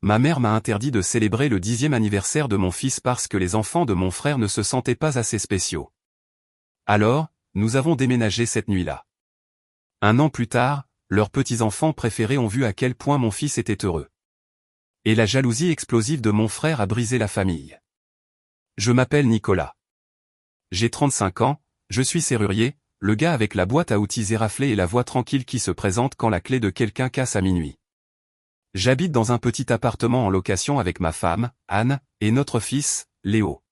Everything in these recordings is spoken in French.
Ma mère m'a interdit de célébrer le 10e anniversaire de mon fils parce que les enfants de mon frère ne se sentaient pas assez spéciaux. Alors, nous avons déménagé cette nuit-là. 1 an plus tard, leurs petits-enfants préférés ont vu à quel point mon fils était heureux. Et la jalousie explosive de mon frère a brisé la famille. Je m'appelle Nicolas. J'ai 35 ans, je suis serrurier, le gars avec la boîte à outils éraflée et la voix tranquille qui se présente quand la clé de quelqu'un casse à minuit. J'habite dans un petit appartement en location avec ma femme, Anne, et notre fils, Léo.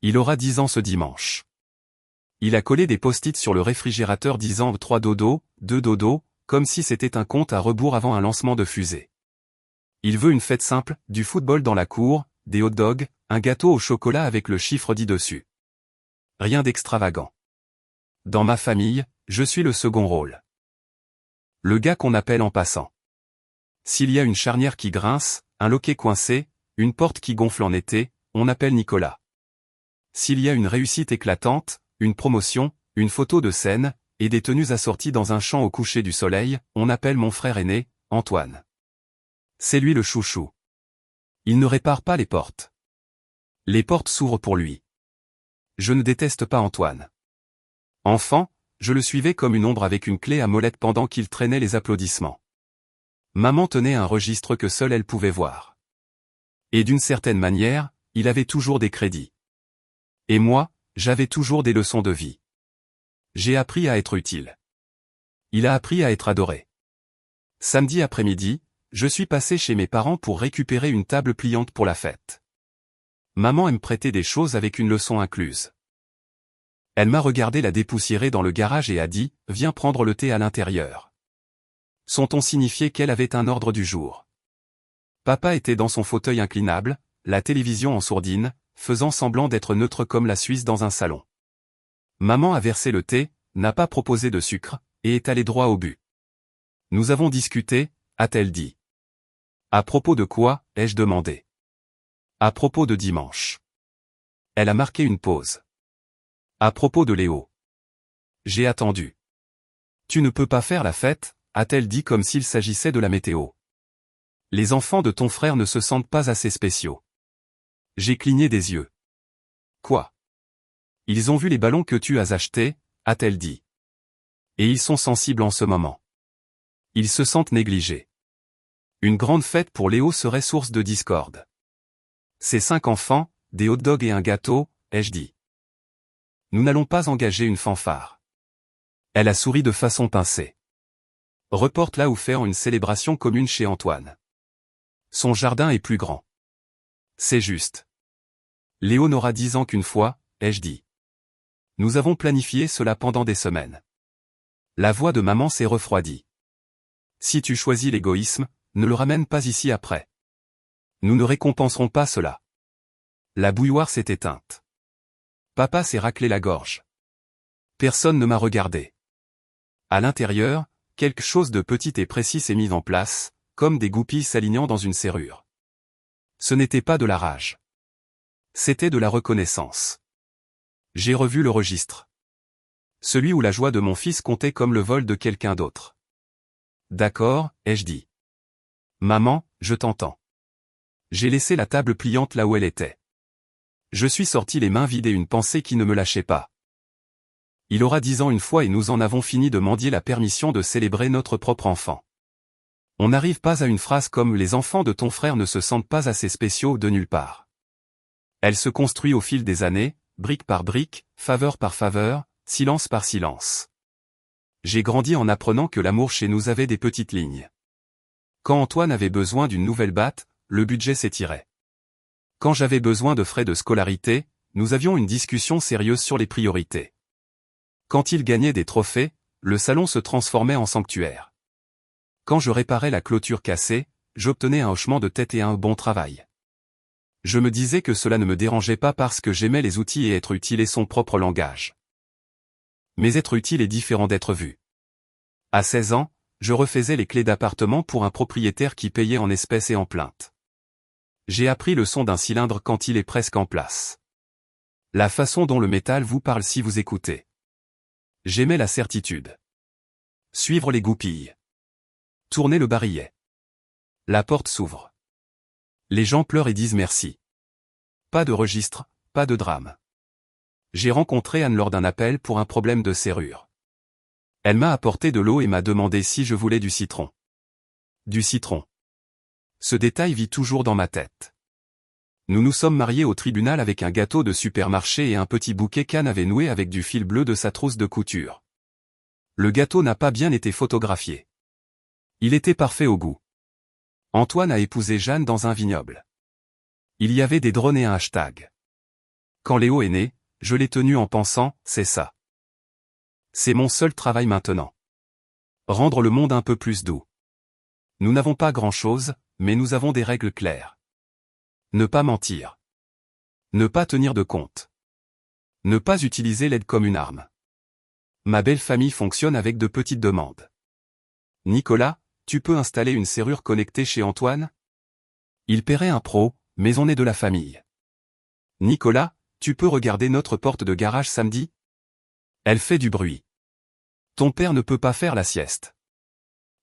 Il aura 10 ans ce dimanche. Il a collé des post-it sur le réfrigérateur disant 3 dodo, 2 dodo, comme si c'était un compte à rebours avant un lancement de fusée. Il veut une fête simple, du football dans la cour, des hot dogs, un gâteau au chocolat avec le chiffre 10 dessus. Rien d'extravagant. Dans ma famille, je suis le second rôle. Le gars qu'on appelle en passant. S'il y a une charnière qui grince, un loquet coincé, une porte qui gonfle en été, on appelle Nicolas. S'il y a une réussite éclatante, une promotion, une photo de scène, et des tenues assorties dans un champ au coucher du soleil, on appelle mon frère aîné, Antoine. C'est lui le chouchou. Il ne répare pas les portes. Les portes s'ouvrent pour lui. Je ne déteste pas Antoine. Enfant, je le suivais comme une ombre avec une clé à molette pendant qu'il traînait les applaudissements. Maman tenait un registre que seule elle pouvait voir. Et d'une certaine manière, il avait toujours des crédits. Et moi, j'avais toujours des leçons de vie. J'ai appris à être utile. Il a appris à être adoré. Samedi après-midi, je suis passé chez mes parents pour récupérer une table pliante pour la fête. Maman aime prêter des choses avec une leçon incluse. Elle m'a regardé la dépoussiérer dans le garage et a dit « Viens prendre le thé à l'intérieur ». Son ton signifiait qu'elle avait un ordre du jour. Papa était dans son fauteuil inclinable, la télévision en sourdine, faisant semblant d'être neutre comme la Suisse dans un salon. Maman a versé le thé, n'a pas proposé de sucre, et est allée droit au but. Nous avons discuté, a-t-elle dit. À propos de quoi, ai-je demandé. À propos de dimanche. Elle a marqué une pause. À propos de Léo. J'ai attendu. Tu ne peux pas faire la fête, a-t-elle dit comme s'il s'agissait de la météo. Les enfants de ton frère ne se sentent pas assez spéciaux. J'ai cligné des yeux. Quoi? Ils ont vu les ballons que tu as achetés, a-t-elle dit. Et ils sont sensibles en ce moment. Ils se sentent négligés. Une grande fête pour Léo serait source de discorde. Ces 5 enfants, des hot dogs et un gâteau, ai-je dit. Nous n'allons pas engager une fanfare. Elle a souri de façon pincée. Reporte là où faire une célébration commune chez Antoine. Son jardin est plus grand. C'est juste. Léo n'aura 10 ans qu'une fois, ai-je dit. Nous avons planifié cela pendant des semaines. La voix de maman s'est refroidie. Si tu choisis l'égoïsme, ne le ramène pas ici après. Nous ne récompenserons pas cela. La bouilloire s'est éteinte. Papa s'est raclé la gorge. Personne ne m'a regardé. À l'intérieur, quelque chose de petit et précis s'est mis en place, comme des goupilles s'alignant dans une serrure. Ce n'était pas de la rage. C'était de la reconnaissance. J'ai revu le registre. Celui où la joie de mon fils comptait comme le vol de quelqu'un d'autre. D'accord, ai-je dit. Maman, je t'entends. J'ai laissé la table pliante là où elle était. Je suis sorti les mains vides et une pensée qui ne me lâchait pas. Il aura 10 ans une fois et nous en avons fini de mendier la permission de célébrer notre propre enfant. On n'arrive pas à une phrase comme « les enfants de ton frère ne se sentent pas assez spéciaux » de nulle part. Elle se construit au fil des années, brique par brique, faveur par faveur, silence par silence. J'ai grandi en apprenant que l'amour chez nous avait des petites lignes. Quand Antoine avait besoin d'une nouvelle batte, le budget s'étirait. Quand j'avais besoin de frais de scolarité, nous avions une discussion sérieuse sur les priorités. Quand il gagnait des trophées, le salon se transformait en sanctuaire. Quand je réparais la clôture cassée, j'obtenais un hochement de tête et un bon travail. Je me disais que cela ne me dérangeait pas parce que j'aimais les outils et être utile est son propre langage. Mais être utile est différent d'être vu. À 16 ans, je refaisais les clés d'appartement pour un propriétaire qui payait en espèces et en plainte. J'ai appris le son d'un cylindre quand il est presque en place. La façon dont le métal vous parle si vous écoutez. J'aimais la certitude. Suivre les goupilles. Tourner le barillet. La porte s'ouvre. Les gens pleurent et disent merci. Pas de registre, pas de drame. J'ai rencontré Anne lors d'un appel pour un problème de serrure. Elle m'a apporté de l'eau et m'a demandé si je voulais du citron. Du citron. Ce détail vit toujours dans ma tête. Nous nous sommes mariés au tribunal avec un gâteau de supermarché et un petit bouquet qu'Anne avait noué avec du fil bleu de sa trousse de couture. Le gâteau n'a pas bien été photographié. Il était parfait au goût. Antoine a épousé Jeanne dans un vignoble. Il y avait des drones et un hashtag. Quand Léo est né, je l'ai tenu en pensant, c'est ça. C'est mon seul travail maintenant. Rendre le monde un peu plus doux. Nous n'avons pas grand-chose, mais nous avons des règles claires. Ne pas mentir. Ne pas tenir de compte. Ne pas utiliser l'aide comme une arme. Ma belle famille fonctionne avec de petites demandes. Nicolas, tu peux installer une serrure connectée chez Antoine? Il paierait un pro, mais on est de la famille. Nicolas, tu peux regarder notre porte de garage samedi? Elle fait du bruit. Ton père ne peut pas faire la sieste.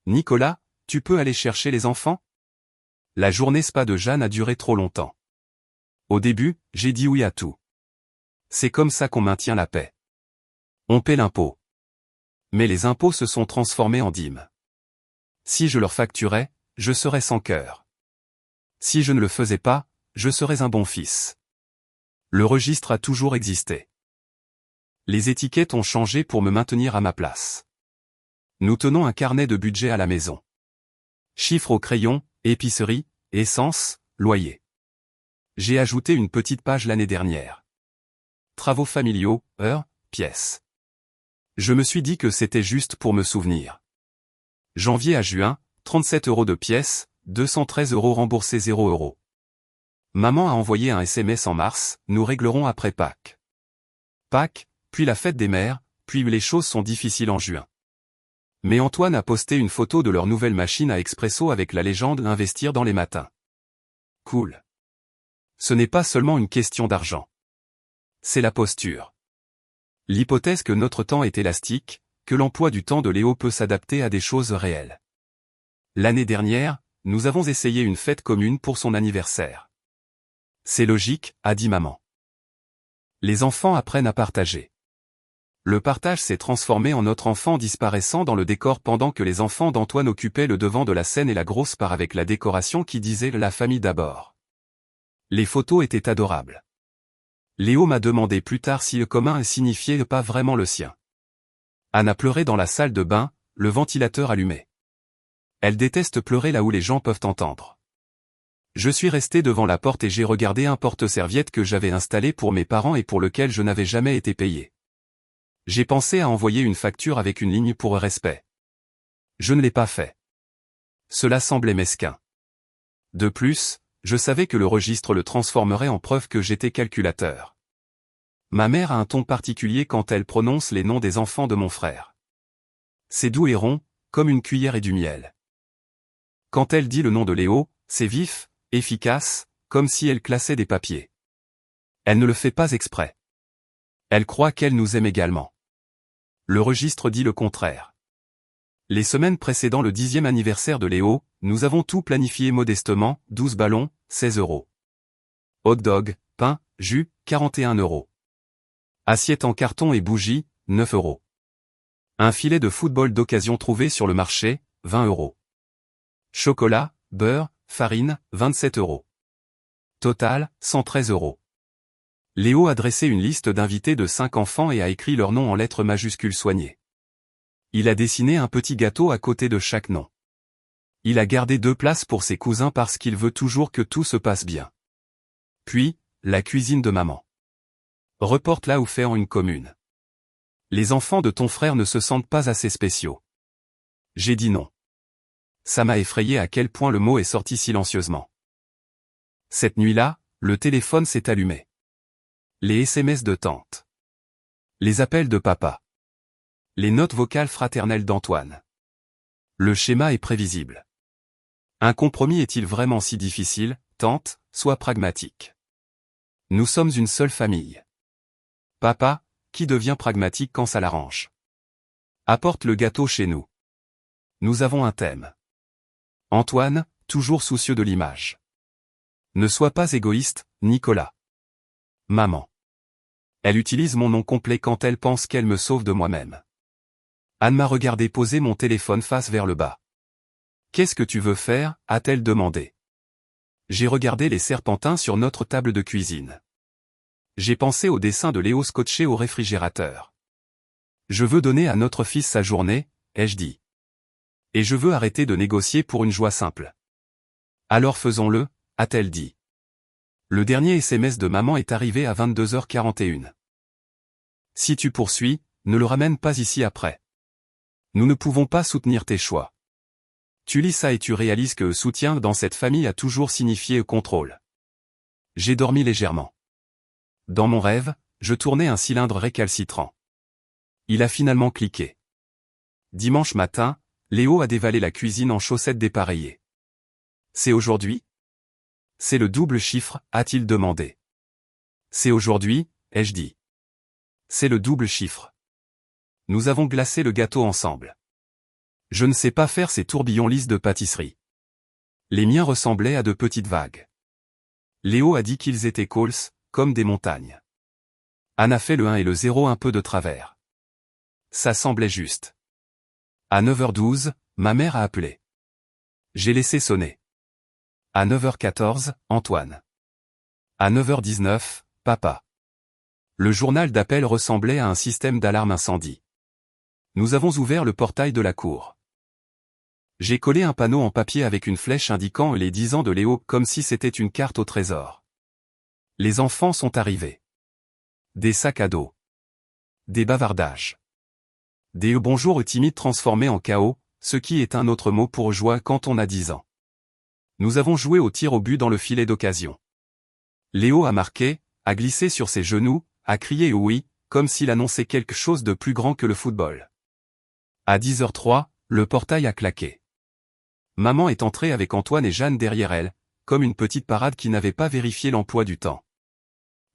Nicolas, tu peux aller chercher les enfants? La journée spa de Jeanne a duré trop longtemps. Au début, j'ai dit oui à tout. C'est comme ça qu'on maintient la paix. On paie l'impôt. Mais les impôts se sont transformés en dîmes. Si je leur facturais, je serais sans cœur. Si je ne le faisais pas, je serais un bon fils. Le registre a toujours existé. Les étiquettes ont changé pour me maintenir à ma place. Nous tenons un carnet de budget à la maison. Chiffres au crayon, épicerie, essence, loyer. J'ai ajouté une petite page l'année dernière. Travaux familiaux, heures, pièces. Je me suis dit que c'était juste pour me souvenir. Janvier à juin, 37 € de pièces, 213 € remboursés 0 €. Maman a envoyé un SMS en mars, nous réglerons après Pâques. Pâques, puis la fête des mères, puis les choses sont difficiles en juin. Mais Antoine a posté une photo de leur nouvelle machine à expresso avec la légende investir dans les matins. Cool. Ce n'est pas seulement une question d'argent. C'est la posture. L'hypothèse que notre temps est élastique, que l'emploi du temps de Léo peut s'adapter à des choses réelles. L'année dernière, nous avons essayé une fête commune pour son anniversaire. C'est logique, a dit maman. Les enfants apprennent à partager. Le partage s'est transformé en notre enfant disparaissant dans le décor pendant que les enfants d'Antoine occupaient le devant de la scène et la grosse part avec la décoration qui disait « la famille d'abord ». Les photos étaient adorables. Léo m'a demandé plus tard si le commun signifiait pas vraiment le sien. Anne a pleuré dans la salle de bain, le ventilateur allumé. Elle déteste pleurer là où les gens peuvent entendre. Je suis resté devant la porte et j'ai regardé un porte-serviette que j'avais installé pour mes parents et pour lequel je n'avais jamais été payé. J'ai pensé à envoyer une facture avec une ligne pour respect. Je ne l'ai pas fait. Cela semblait mesquin. De plus, je savais que le registre le transformerait en preuve que j'étais calculateur. Ma mère a un ton particulier quand elle prononce les noms des enfants de mon frère. C'est doux et rond, comme une cuillère et du miel. Quand elle dit le nom de Léo, c'est vif, efficace, comme si elle classait des papiers. Elle ne le fait pas exprès. Elle croit qu'elle nous aime également. Le registre dit le contraire. Les semaines précédant le 10e anniversaire de Léo, nous avons tout planifié modestement, 12 ballons, 16 €. Hot dog, pain, jus, 41 €. Assiette en carton et bougies, 9 €. Un filet de football d'occasion trouvé sur le marché, 20 €. Chocolat, beurre, farine, 27 €. Total, 113 €. Léo a dressé une liste d'invités de 5 enfants et a écrit leur nom en lettres majuscules soignées. Il a dessiné un petit gâteau à côté de chaque nom. Il a gardé 2 places pour ses cousins parce qu'il veut toujours que tout se passe bien. Puis, la cuisine de maman. Reporte-la ou fais en une commune. Les enfants de ton frère ne se sentent pas assez spéciaux. J'ai dit non. Ça m'a effrayé à quel point le mot est sorti silencieusement. Cette nuit-là, le téléphone s'est allumé. Les SMS de tante. Les appels de papa. Les notes vocales fraternelles d'Antoine. Le schéma est prévisible. Un compromis est-il vraiment si difficile? Tante, sois pragmatique. Nous sommes une seule famille. Papa, qui devient pragmatique quand ça l'arrange. Apporte le gâteau chez nous. Nous avons un thème. Antoine, toujours soucieux de l'image. Ne sois pas égoïste, Nicolas. Maman. Elle utilise mon nom complet quand elle pense qu'elle me sauve de moi-même. Anne m'a regardé poser mon téléphone face vers le bas. Qu'est-ce que tu veux faire, a-t-elle demandé. J'ai regardé les serpentins sur notre table de cuisine. J'ai pensé au dessin de Léo scotché au réfrigérateur. Je veux donner à notre fils sa journée, ai-je dit. Et je veux arrêter de négocier pour une joie simple. Alors faisons-le, a-t-elle dit. Le dernier SMS de maman est arrivé à 22h41. Si tu poursuis, ne le ramène pas ici après. Nous ne pouvons pas soutenir tes choix. Tu lis ça et tu réalises que soutien dans cette famille a toujours signifié contrôle. J'ai dormi légèrement. Dans mon rêve, je tournais un cylindre récalcitrant. Il a finalement cliqué. Dimanche matin, Léo a dévalé la cuisine en chaussettes dépareillées. C'est aujourd'hui? C'est le double chiffre, a-t-il demandé. C'est aujourd'hui, ai-je dit. C'est le double chiffre. Nous avons glacé le gâteau ensemble. Je ne sais pas faire ces tourbillons lisses de pâtisserie. Les miens ressemblaient à de petites vagues. Léo a dit qu'ils étaient cols, comme des montagnes. Anne a fait le 1 et le 0 un peu de travers. Ça semblait juste. À 9h12, ma mère a appelé. J'ai laissé sonner. À 9h14, Antoine. À 9h19, papa. Le journal d'appel ressemblait à un système d'alarme incendie. Nous avons ouvert le portail de la cour. J'ai collé un panneau en papier avec une flèche indiquant les 10 ans de Léo comme si c'était une carte au trésor. Les enfants sont arrivés. Des sacs à dos. Des bavardages. Des bonjours timides transformés en chaos, ce qui est un autre mot pour joie quand on a 10 ans. Nous avons joué au tir au but dans le filet d'occasion. Léo a marqué, a glissé sur ses genoux, a crié oui, comme s'il annonçait quelque chose de plus grand que le football. À 10h03, le portail a claqué. Maman est entrée avec Antoine et Jeanne derrière elle, comme une petite parade qui n'avait pas vérifié l'emploi du temps.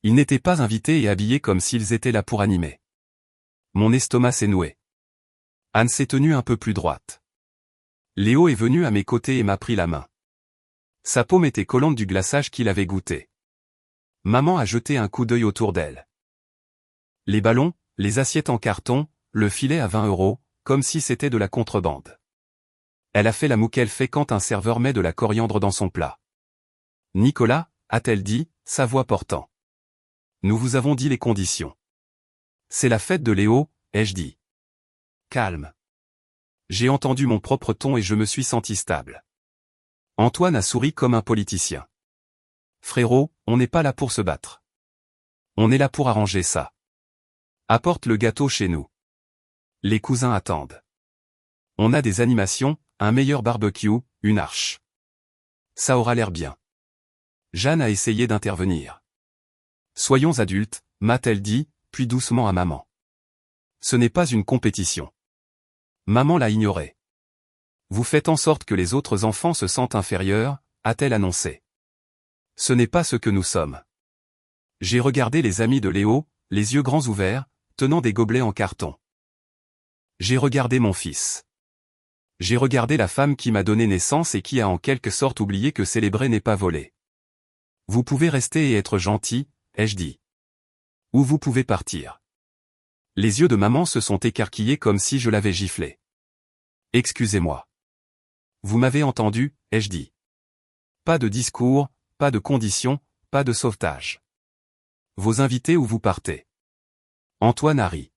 Ils n'étaient pas invités et habillés comme s'ils étaient là pour animer. Mon estomac s'est noué. Anne s'est tenue un peu plus droite. Léo est venu à mes côtés et m'a pris la main. Sa paume était collante du glaçage qu'il avait goûté. Maman a jeté un coup d'œil autour d'elle. Les ballons, les assiettes en carton, le filet à 20 €, comme si c'était de la contrebande. Elle a fait la moue qu'elle fait quand un serveur met de la coriandre dans son plat. Nicolas, a-t-elle dit, sa voix portant. Nous vous avons dit les conditions. C'est la fête de Léo, ai-je dit. Calme. J'ai entendu mon propre ton et je me suis senti stable. Antoine a souri comme un politicien. Frérot, on n'est pas là pour se battre. On est là pour arranger ça. Apporte le gâteau chez nous. Les cousins attendent. On a des animations, un meilleur barbecue, une arche. Ça aura l'air bien. Jeanne a essayé d'intervenir. Soyons adultes, m'a-t-elle dit, puis doucement à maman. Ce n'est pas une compétition. Maman l'a ignoré. Vous faites en sorte que les autres enfants se sentent inférieurs, a-t-elle annoncé. Ce n'est pas ce que nous sommes. J'ai regardé les amis de Léo, les yeux grands ouverts, tenant des gobelets en carton. J'ai regardé mon fils. J'ai regardé la femme qui m'a donné naissance et qui a en quelque sorte oublié que célébrer n'est pas voler. Vous pouvez rester et être gentil, ai-je dit. Ou vous pouvez partir. Les yeux de maman se sont écarquillés comme si je l'avais giflé. Excusez-moi. Vous m'avez entendu, ai-je dit. Pas de discours, pas de conditions, pas de sauvetage. Vos invités ou vous partez. Antoine a ri.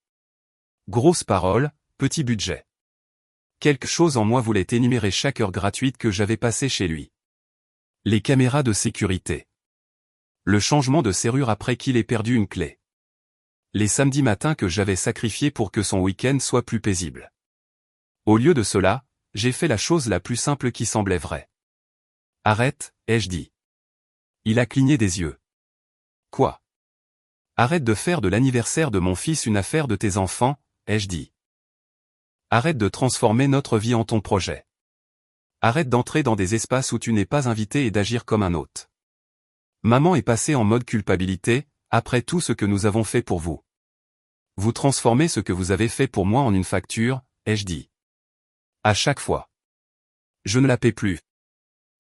Grosse parole, petit budget. Quelque chose en moi voulait énumérer chaque heure gratuite que j'avais passée chez lui. Les caméras de sécurité. Le changement de serrure après qu'il ait perdu une clé. Les samedis matins que j'avais sacrifiés pour que son week-end soit plus paisible. Au lieu de cela, j'ai fait la chose la plus simple qui semblait vraie. Arrête, ai-je dit. Il a cligné des yeux. Quoi? Arrête de faire de l'anniversaire de mon fils une affaire de tes enfants, ai-je dit. Arrête de transformer notre vie en ton projet. Arrête d'entrer dans des espaces où tu n'es pas invité et d'agir comme un hôte. Maman est passée en mode culpabilité, après tout ce que nous avons fait pour vous. Vous transformez ce que vous avez fait pour moi en une facture, ai-je dit. À chaque fois. Je ne la paie plus.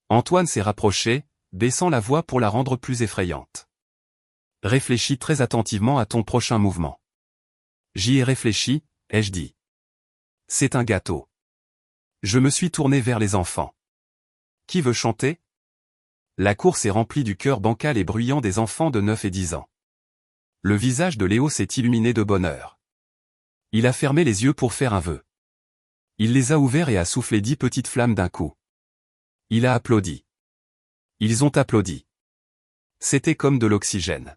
Antoine s'est rapproché, baissant la voix pour la rendre plus effrayante. Réfléchis très attentivement à ton prochain mouvement. J'y ai réfléchi, ai-je dit. C'est un gâteau. Je me suis tourné vers les enfants. Qui veut chanter? La cour s'est remplie du cœur bancal et bruyant des enfants de 9 et 10 ans. Le visage de Léo s'est illuminé de bonheur. Il a fermé les yeux pour faire un vœu. Il les a ouverts et a soufflé 10 petites flammes d'un coup. Il a applaudi. Ils ont applaudi. C'était comme de l'oxygène.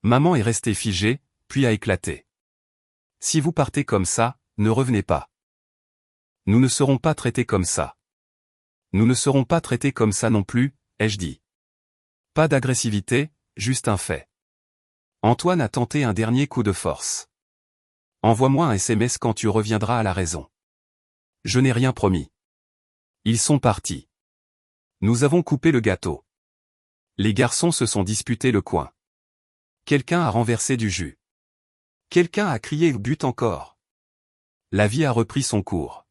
Maman est restée figée, puis a éclaté. Si vous partez comme ça, ne revenez pas. Nous ne serons pas traités comme ça. Nous ne serons pas traités comme ça non plus, ai-je dit. Pas d'agressivité, juste un fait. Antoine a tenté un dernier coup de force. Envoie-moi un SMS quand tu reviendras à la raison. Je n'ai rien promis. Ils sont partis. Nous avons coupé le gâteau. Les garçons se sont disputés le coin. Quelqu'un a renversé du jus. Quelqu'un a crié « but encore ». La vie a repris son cours.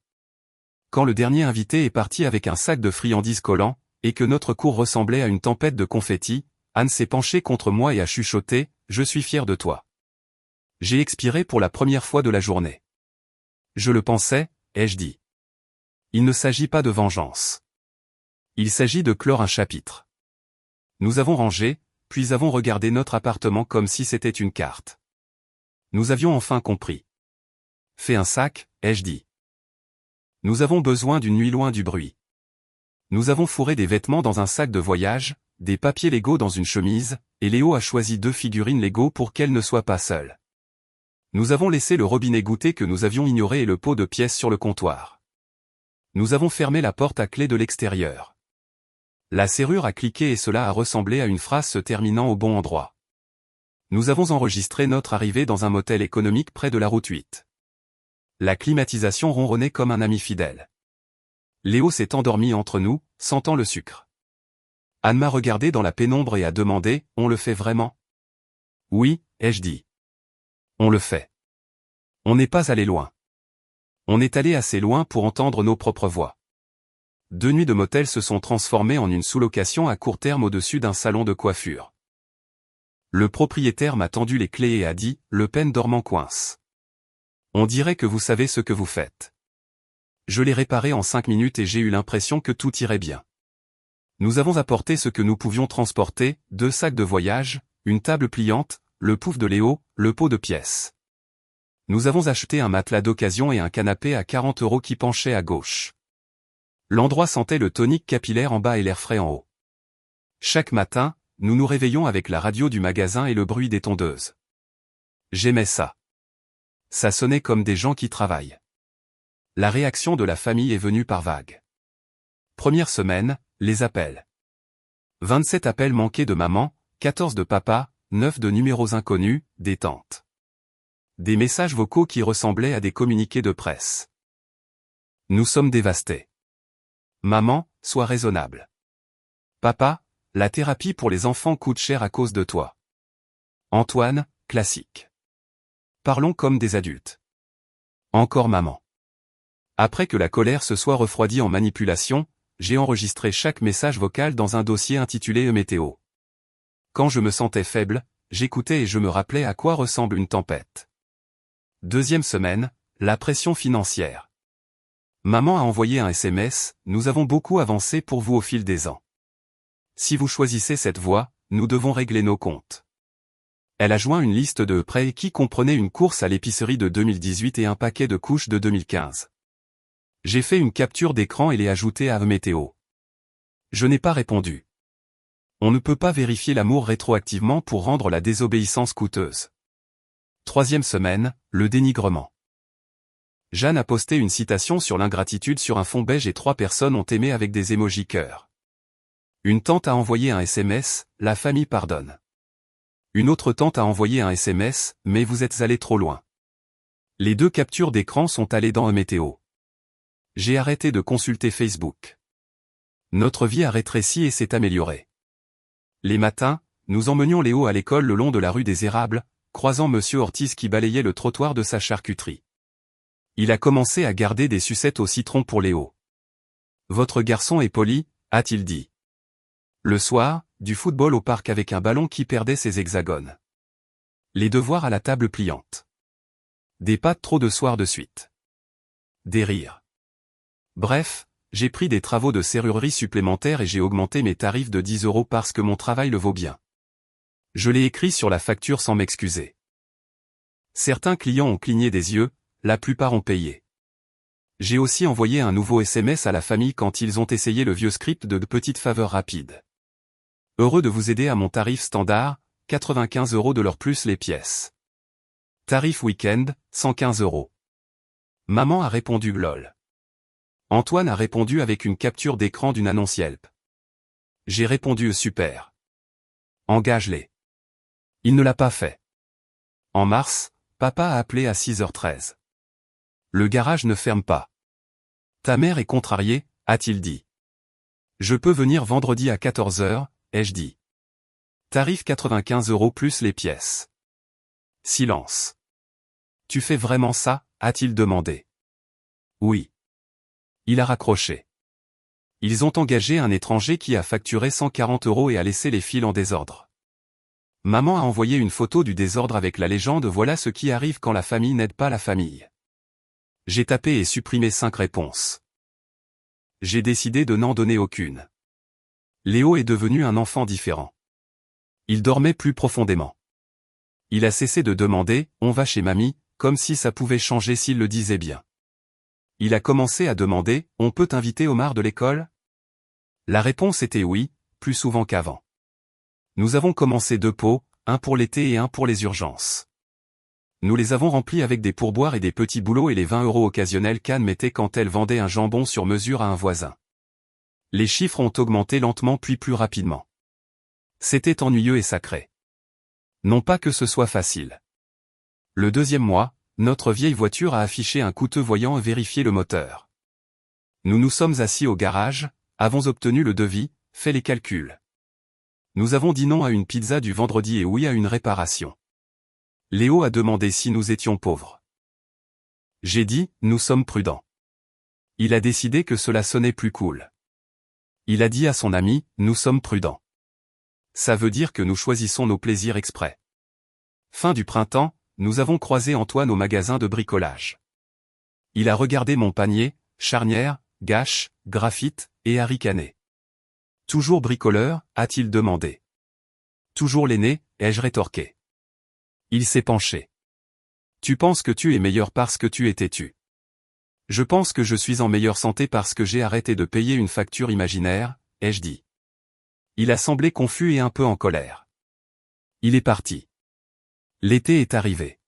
Quand le dernier invité est parti avec un sac de friandises collant, et que notre cour ressemblait à une tempête de confettis, Anne s'est penchée contre moi et a chuchoté « Je suis fier de toi ». J'ai expiré pour la première fois de la journée. Je le pensais, ai-je dit. Il ne s'agit pas de vengeance. Il s'agit de clore un chapitre. Nous avons rangé, puis avons regardé notre appartement comme si c'était une carte. Nous avions enfin compris. Fais un sac, ai-je dit. Nous avons besoin d'une nuit loin du bruit. Nous avons fourré des vêtements dans un sac de voyage, des papiers Lego dans une chemise, et Léo a choisi 2 figurines Lego pour qu'elle ne soit pas seule. Nous avons laissé le robinet goûter que nous avions ignoré et le pot de pièces sur le comptoir. Nous avons fermé la porte à clé de l'extérieur. La serrure a cliqué et cela a ressemblé à une phrase se terminant au bon endroit. Nous avons enregistré notre arrivée dans un motel économique près de la route 8. La climatisation ronronnait comme un ami fidèle. Léo s'est endormi entre nous, sentant le sucre. Anne m'a regardé dans la pénombre et a demandé « On le fait vraiment ?» Oui, ai-je dit. On le fait. On n'est pas allé loin. On est allé assez loin pour entendre nos propres voix. 2 nuits de motel se sont transformées en une sous-location à court terme au-dessus d'un salon de coiffure. Le propriétaire m'a tendu les clés et a dit « Le peine dormant coince. On dirait que vous savez ce que vous faites. » Je l'ai réparé en 5 minutes et j'ai eu l'impression que tout irait bien. Nous avons apporté ce que nous pouvions transporter, 2 sacs de voyage, une table pliante, le pouf de Léo, le pot de pièces. Nous avons acheté un matelas d'occasion et un canapé à 40 € qui penchait à gauche. L'endroit sentait le tonique capillaire en bas et l'air frais en haut. Chaque matin, nous nous réveillons avec la radio du magasin et le bruit des tondeuses. J'aimais ça. Ça sonnait comme des gens qui travaillent. La réaction de la famille est venue par vagues. Première semaine, les appels. 27 appels manqués de maman, 14 de papa, 9 de numéros inconnus, des tantes. Des messages vocaux qui ressemblaient à des communiqués de presse. Nous sommes dévastés. Maman, sois raisonnable. Papa, la thérapie pour les enfants coûte cher à cause de toi. Antoine, classique. Parlons comme des adultes. Encore maman. Après que la colère se soit refroidie en manipulation, j'ai enregistré chaque message vocal dans un dossier intitulé Météo. Quand je me sentais faible, j'écoutais et je me rappelais à quoi ressemble une tempête. 2e semaine, la pression financière. Maman a envoyé un SMS, nous avons beaucoup avancé pour vous au fil des ans. Si vous choisissez cette voie, nous devons régler nos comptes. Elle a joint une liste de prêts qui comprenait une course à l'épicerie de 2018 et un paquet de couches de 2015. J'ai fait une capture d'écran et l'ai ajoutée à Météo. Je n'ai pas répondu. On ne peut pas vérifier l'amour rétroactivement pour rendre la désobéissance coûteuse. 3e semaine, le dénigrement. Jeanne a posté une citation sur l'ingratitude sur un fond beige et 3 personnes ont aimé avec des émojis cœur. Une tante a envoyé un SMS, la famille pardonne. Une autre tante a envoyé un SMS, mais vous êtes allé trop loin. Les 2 captures d'écran sont allées dans Météo. J'ai arrêté de consulter Facebook. Notre vie a rétréci et s'est améliorée. Les matins, nous emmenions Léo à l'école le long de la rue des Érables, croisant Monsieur Ortiz qui balayait le trottoir de sa charcuterie. Il a commencé à garder des sucettes au citron pour Léo. « Votre garçon est poli » a-t-il dit. Le soir, du football au parc avec un ballon qui perdait ses hexagones. Les devoirs à la table pliante. Des pas trop de soirs de suite. Des rires. Bref, j'ai pris des travaux de serrurerie supplémentaires et j'ai augmenté mes tarifs de 10 € parce que mon travail le vaut bien. Je l'ai écrit sur la facture sans m'excuser. Certains clients ont cligné des yeux, la plupart ont payé. J'ai aussi envoyé un nouveau SMS à la famille quand ils ont essayé le vieux script de petites faveurs rapides. Heureux de vous aider à mon tarif standard, 95 € de l'heure plus les pièces. Tarif week-end, 115 €. Maman a répondu lol. Antoine a répondu avec une capture d'écran d'une annonce Yelp. J'ai répondu super. Engage-les. Il ne l'a pas fait. En mars, papa a appelé à 6h13. Le garage ne ferme pas. Ta mère est contrariée, a-t-il dit. Je peux venir vendredi à 14h, ai-je dit. Tarif 95 € plus les pièces. Silence. Tu fais vraiment ça, a-t-il demandé. Oui. Il a raccroché. Ils ont engagé un étranger qui a facturé 140 € et a laissé les fils en désordre. Maman a envoyé une photo du désordre avec la légende « Voilà ce qui arrive quand la famille n'aide pas la famille ». J'ai tapé et supprimé 5 réponses. J'ai décidé de n'en donner aucune. Léo est devenu un enfant différent. Il dormait plus profondément. Il a cessé de demander « On va chez mamie », comme si ça pouvait changer s'il le disait bien. Il a commencé à demander « On peut t'inviter Omar de l'école ?» La réponse était oui, plus souvent qu'avant. Nous avons commencé 2 pots, un pour l'été et un pour les urgences. Nous les avons remplis avec des pourboires et des petits boulots et les 20 € occasionnels qu'Anne mettait quand elle vendait un jambon sur mesure à un voisin. Les chiffres ont augmenté lentement puis plus rapidement. C'était ennuyeux et sacré. Non pas que ce soit facile. Le 2e mois, notre vieille voiture a affiché un coûteux voyant et vérifié le moteur. Nous nous sommes assis au garage, avons obtenu le devis, fait les calculs. Nous avons dit non à une pizza du vendredi et oui à une réparation. Léo a demandé si nous étions pauvres. J'ai dit, nous sommes prudents. Il a décidé que cela sonnait plus cool. Il a dit à son ami, nous sommes prudents. Ça veut dire que nous choisissons nos plaisirs exprès. Fin du printemps, nous avons croisé Antoine au magasin de bricolage. Il a regardé mon panier, charnière, gâche, graphite, et a ricané. Toujours bricoleur, a-t-il demandé. Toujours l'aîné, ai-je rétorqué. Il s'est penché. Tu penses que tu es meilleur parce que tu es têtu. Je pense que je suis en meilleure santé parce que j'ai arrêté de payer une facture imaginaire, ai-je dit. Il a semblé confus et un peu en colère. Il est parti. L'été est arrivé.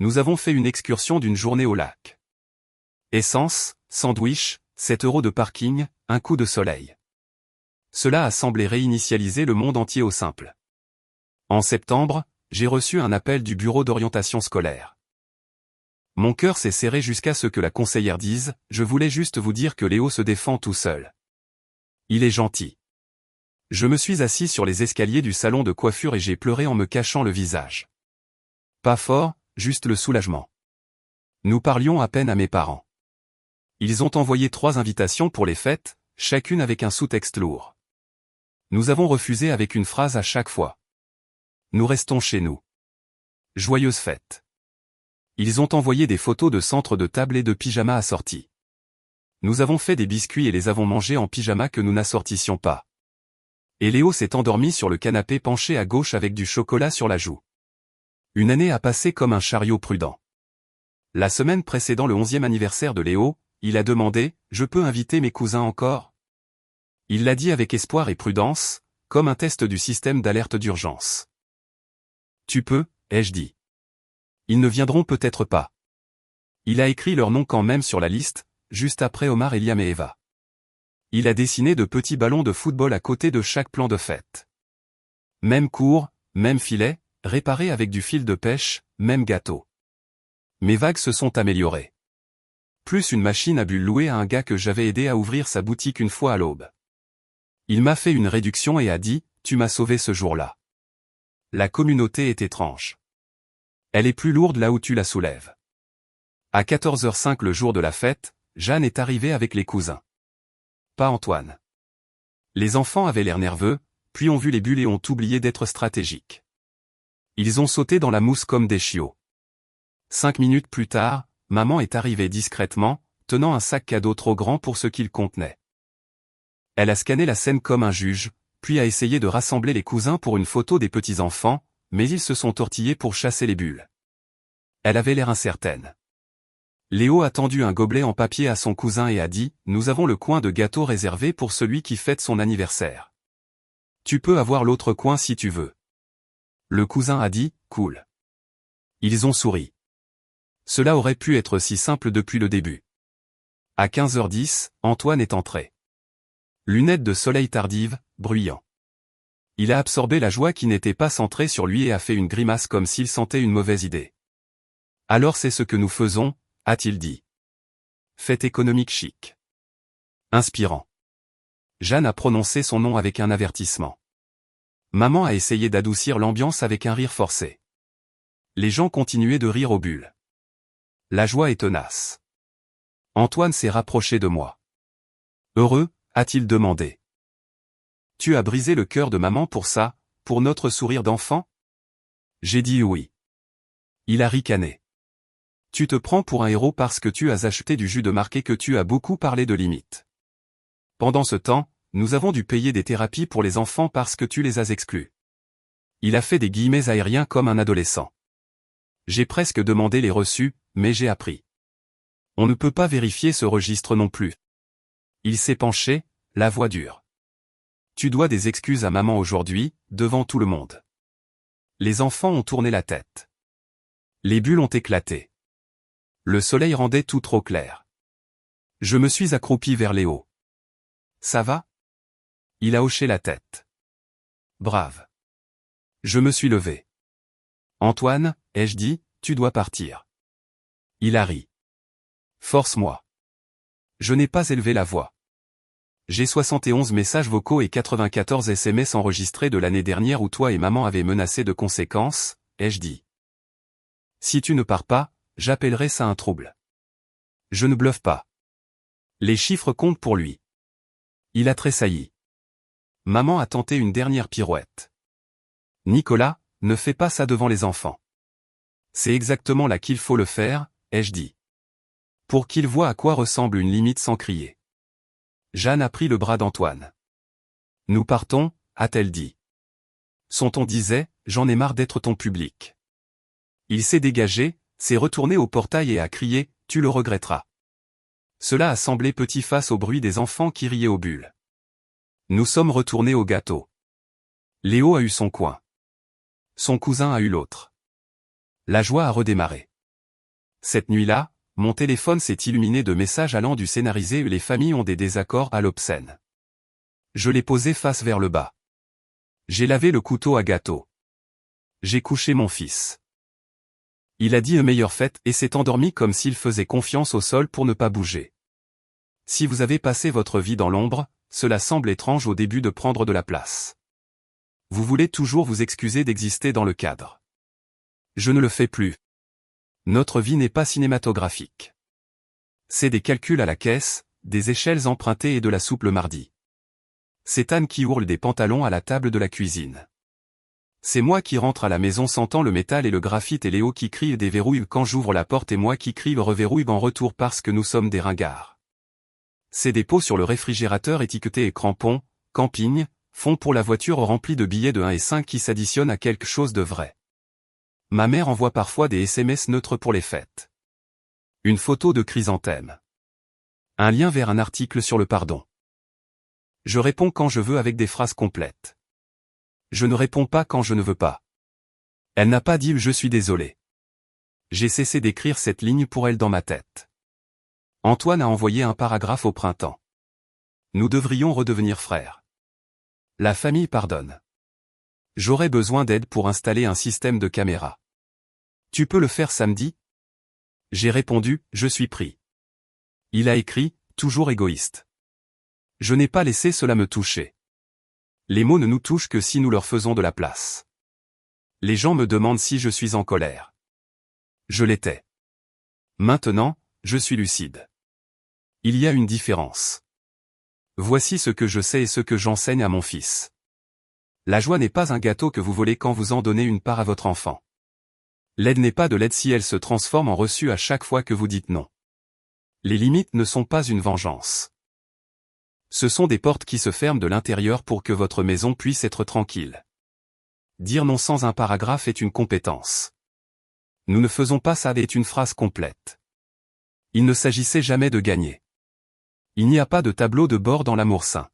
Nous avons fait une excursion d'une journée au lac. Essence, sandwich, 7 € de parking, un coup de soleil. Cela a semblé réinitialiser le monde entier au simple. En septembre, j'ai reçu un appel du bureau d'orientation scolaire. Mon cœur s'est serré jusqu'à ce que la conseillère dise « Je voulais juste vous dire que Léo se défend tout seul. Il est gentil. » Je me suis assis sur les escaliers du salon de coiffure et j'ai pleuré en me cachant le visage. Pas fort, juste le soulagement. Nous parlions à peine à mes parents. Ils ont envoyé 3 invitations pour les fêtes, chacune avec un sous-texte lourd. Nous avons refusé avec une phrase à chaque fois. Nous restons chez nous. Joyeuses fêtes. Ils ont envoyé des photos de centres de table et de pyjamas assortis. Nous avons fait des biscuits et les avons mangés en pyjama que nous n'assortissions pas. Et Léo s'est endormi sur le canapé penché à gauche avec du chocolat sur la joue. Une année a passé comme un chariot prudent. La semaine précédant le 11e anniversaire de Léo, il a demandé « Je peux inviter mes cousins encore ?» Il l'a dit avec espoir et prudence, comme un test du système d'alerte d'urgence. Tu peux, ai-je dit. Ils ne viendront peut-être pas. Il a écrit leur nom quand même sur la liste, juste après Omar, Eliam et Eva. Il a dessiné de petits ballons de football à côté de chaque plan de fête. Même cours, même filet, réparé avec du fil de pêche, même gâteau. Mes vagues se sont améliorées. Plus une machine à bulles louée à un gars que j'avais aidé à ouvrir sa boutique une fois à l'aube. Il m'a fait une réduction et a dit « Tu m'as sauvé ce jour-là ». La communauté est étrange. Elle est plus lourde là où tu la soulèves. À 14h05 le jour de la fête, Jeanne est arrivée avec les cousins. Pas Antoine. Les enfants avaient l'air nerveux, puis ont vu les bulles et ont oublié d'être stratégiques. Ils ont sauté dans la mousse comme des chiots. 5 minutes plus tard, maman est arrivée discrètement, tenant un sac cadeau trop grand pour ce qu'il contenait. Elle a scanné la scène comme un juge, puis a essayé de rassembler les cousins pour une photo des petits-enfants, mais ils se sont tortillés pour chasser les bulles. Elle avait l'air incertaine. Léo a tendu un gobelet en papier à son cousin et a dit « Nous avons le coin de gâteau réservé pour celui qui fête son anniversaire. Tu peux avoir l'autre coin si tu veux. » Le cousin a dit « Cool. » Ils ont souri. Cela aurait pu être si simple depuis le début. À 15h10, Antoine est entré. Lunettes de soleil tardives, bruyant. Il a absorbé la joie qui n'était pas centrée sur lui et a fait une grimace comme s'il sentait une mauvaise idée. « Alors c'est ce que nous faisons », a-t-il dit. Fête économique chic. Inspirant. Jeanne a prononcé son nom avec un avertissement. Maman a essayé d'adoucir l'ambiance avec un rire forcé. Les gens continuaient de rire aux bulles. La joie est tenace. Antoine s'est rapproché de moi. Heureux, a-t-il demandé. Tu as brisé le cœur de maman pour ça, pour notre sourire d'enfant? J'ai dit oui. Il a ricané. Tu te prends pour un héros parce que tu as acheté du jus de marqué que tu as beaucoup parlé de limites. Pendant ce temps, nous avons dû payer des thérapies pour les enfants parce que tu les as exclus. Il a fait des guillemets aériens comme un adolescent. J'ai presque demandé les reçus, mais j'ai appris. On ne peut pas vérifier ce registre non plus. Il s'est penché, la voix dure. Tu dois des excuses à maman aujourd'hui, devant tout le monde. Les enfants ont tourné la tête. Les bulles ont éclaté. Le soleil rendait tout trop clair. Je me suis accroupi vers Léo. Ça va? Il a hoché la tête. Brave. Je me suis levé. Antoine, ai-je dit, tu dois partir. Il a ri. Force-moi. Je n'ai pas élevé la voix. J'ai 71 messages vocaux et 94 SMS enregistrés de l'année dernière où toi et maman avez menacé de conséquences, ai-je dit. Si tu ne pars pas, j'appellerai ça un trouble. Je ne bluffe pas. Les chiffres comptent pour lui. Il a tressailli. Maman a tenté une dernière pirouette. Nicolas, ne fais pas ça devant les enfants. C'est exactement là qu'il faut le faire, ai-je dit. Pour qu'ils voient à quoi ressemble une limite sans crier. Jeanne a pris le bras d'Antoine. Nous partons, a-t-elle dit. Son ton disait, j'en ai marre d'être ton public. Il s'est dégagé, s'est retourné au portail et a crié, tu le regretteras. Cela a semblé petit face au bruit des enfants qui riaient aux bulles. Nous sommes retournés au gâteau. Léo a eu son coin. Son cousin a eu l'autre. La joie a redémarré. Cette nuit-là, mon téléphone s'est illuminé de messages allant du scénarisé où les familles ont des désaccords à l'obscène. Je l'ai posé face vers le bas. J'ai lavé le couteau à gâteau. J'ai couché mon fils. Il a dit une meilleure fête et s'est endormi comme s'il faisait confiance au sol pour ne pas bouger. Si vous avez passé votre vie dans l'ombre, cela semble étrange au début de prendre de la place. Vous voulez toujours vous excuser d'exister dans le cadre. Je ne le fais plus. Notre vie n'est pas cinématographique. C'est des calculs à la caisse, des échelles empruntées et de la soupe le mardi. C'est Anne qui ourle des pantalons à la table de la cuisine. C'est moi qui rentre à la maison sentant le métal et le graphite et Léo qui crie des verrouilles quand j'ouvre la porte et moi qui crie le reverrouille en retour parce que nous sommes des ringards. C'est des pots sur le réfrigérateur étiquetés et crampons, camping, fonds pour la voiture remplis de billets de 1 et 5 qui s'additionnent à quelque chose de vrai. Ma mère envoie parfois des SMS neutres pour les fêtes. Une photo de chrysanthème. Un lien vers un article sur le pardon. Je réponds quand je veux avec des phrases complètes. Je ne réponds pas quand je ne veux pas. Elle n'a pas dit « je suis désolé ». J'ai cessé d'écrire cette ligne pour elle dans ma tête. Antoine a envoyé un paragraphe au printemps. Nous devrions redevenir frères. La famille pardonne. J'aurais besoin d'aide pour installer un système de caméra. Tu peux le faire samedi? J'ai répondu, je suis pris. Il a écrit, toujours égoïste. Je n'ai pas laissé cela me toucher. Les mots ne nous touchent que si nous leur faisons de la place. Les gens me demandent si je suis en colère. Je l'étais. Maintenant, je suis lucide. Il y a une différence. Voici ce que je sais et ce que j'enseigne à mon fils. La joie n'est pas un gâteau que vous volez quand vous en donnez une part à votre enfant. L'aide n'est pas de l'aide si elle se transforme en reçu à chaque fois que vous dites non. Les limites ne sont pas une vengeance. Ce sont des portes qui se ferment de l'intérieur pour que votre maison puisse être tranquille. Dire non sans un paragraphe est une compétence. Nous ne faisons pas ça est une phrase complète. Il ne s'agissait jamais de gagner. Il n'y a pas de tableau de bord dans l'amour sain.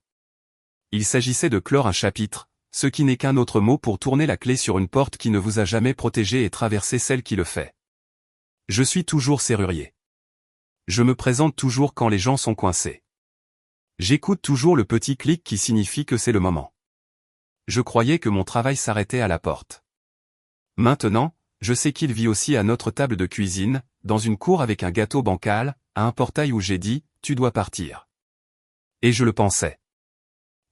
Il s'agissait de clore un chapitre, ce qui n'est qu'un autre mot pour tourner la clé sur une porte qui ne vous a jamais protégé et traverser celle qui le fait. Je suis toujours serrurier. Je me présente toujours quand les gens sont coincés. J'écoute toujours le petit clic qui signifie que c'est le moment. Je croyais que mon travail s'arrêtait à la porte. Maintenant, je sais qu'il vit aussi à notre table de cuisine, dans une cour avec un gâteau bancal, à un portail où j'ai dit, tu dois partir. Et je le pensais.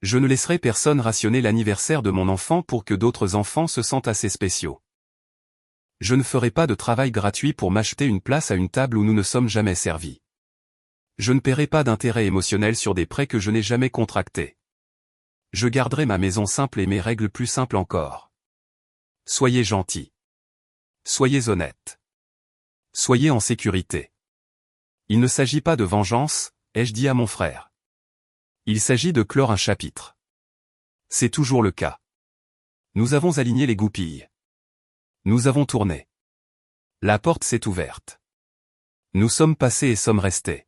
Je ne laisserai personne rationner l'anniversaire de mon enfant pour que d'autres enfants se sentent assez spéciaux. Je ne ferai pas de travail gratuit pour m'acheter une place à une table où nous ne sommes jamais servis. Je ne paierai pas d'intérêt émotionnel sur des prêts que je n'ai jamais contractés. Je garderai ma maison simple et mes règles plus simples encore. Soyez gentils. Soyez honnêtes. Soyez en sécurité. Il ne s'agit pas de vengeance, ai-je dit à mon frère. Il s'agit de clore un chapitre. C'est toujours le cas. Nous avons aligné les goupilles. Nous avons tourné. La porte s'est ouverte. Nous sommes passés et sommes restés.